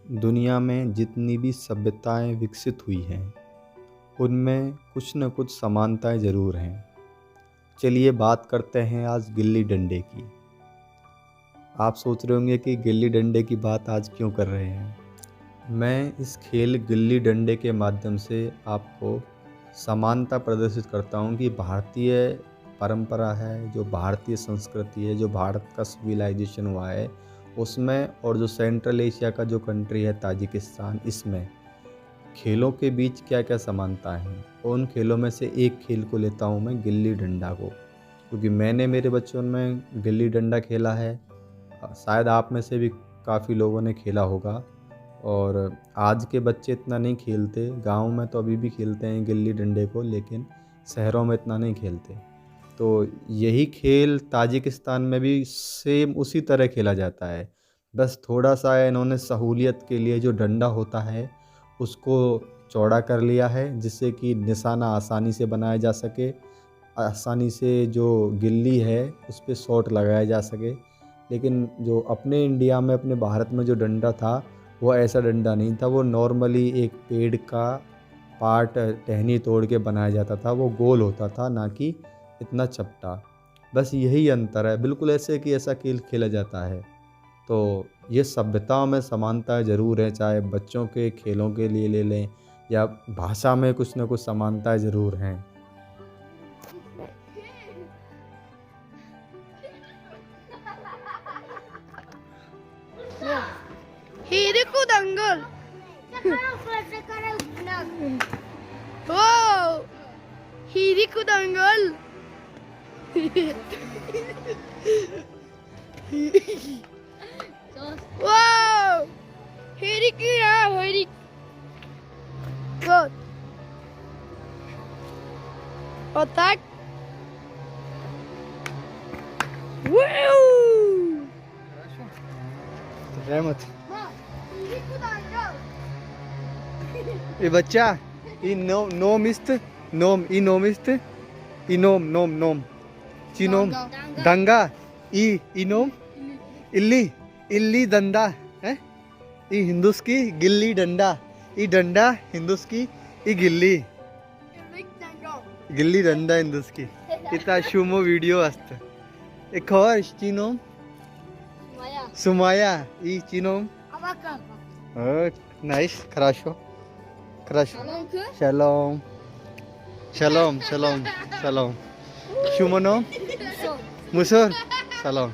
दुनिया में जितनी भी सभ्यताएं विकसित हुई हैं उनमें कुछ न कुछ समानताएं ज़रूर हैं। चलिए बात करते हैं आज गिल्ली डंडे की। आप सोच रहे होंगे कि गिल्ली डंडे की बात आज क्यों कर रहे हैं। मैं इस खेल गिल्ली डंडे के माध्यम से आपको समानता प्रदर्शित करता हूं कि भारतीय परंपरा है, जो भारतीय संस्कृति है, जो भारत का सिविलाइजेशन हुआ है उसमें, और जो सेंट्रल एशिया का जो कंट्री है ताजिकिस्तान, इसमें खेलों के बीच क्या क्या समानता हैं। और उन खेलों में से एक खेल को लेता हूं मैं, गिल्ली डंडा को, क्योंकि मैंने मेरे बचपन में गिल्ली डंडा खेला है। शायद आप में से भी काफ़ी लोगों ने खेला होगा। और आज के बच्चे इतना नहीं खेलते, गांव में तो अभी भी खेलते हैं गिल्ली डंडे को, लेकिन शहरों में इतना नहीं खेलते। तो यही खेल ताजिकिस्तान में भी सेम उसी तरह खेला जाता है। बस थोड़ा सा इन्होंने सहूलियत के लिए जो डंडा होता है उसको चौड़ा कर लिया है, जिससे कि निशाना आसानी से बनाया जा सके, आसानी से जो गिल्ली है उस पर शॉट लगाया जा सके। लेकिन जो अपने इंडिया में, अपने भारत में जो डंडा था वो ऐसा डंडा नहीं था। वो नॉर्मली एक पेड़ का पार्ट टहनी तोड़ के बनाया जाता था। वो गोल होता था, ना कि इतना चपटा। बस यही अंतर है, बिल्कुल ऐसे कि ऐसा खेल खेला जाता है। तो ये सभ्यताओं में समानता ज़रूर है, चाहे बच्चों के खेलों के लिए ले लें या भाषा में कुछ ना कुछ समानताएं ज़रूर हैं। Hiriku dangal. Wow. Hiriku dangal. Wow. Hiriku ya, Hirik. Good. Attack. Wow. रहमत Hiriku dangal. ये बच्चा ई नोम इस्त नोम ई नोम इस्त ई नोम नोम नोम चिनोम दंगा ई नोम इल्ली इल्ली दंडा है। ई हिंदुस की गिल्ली डंडा, ई डंडा हिंदुस की ई गिल्ली गिल्ली डंडा हिंदुस की। इतना शुमो वीडियो असत एक और चिनोम सुमाया ई चिनोम nice खराशो खराशो Shalom. Shalom, shalom, shalom. Shumono? Musur? Shalom.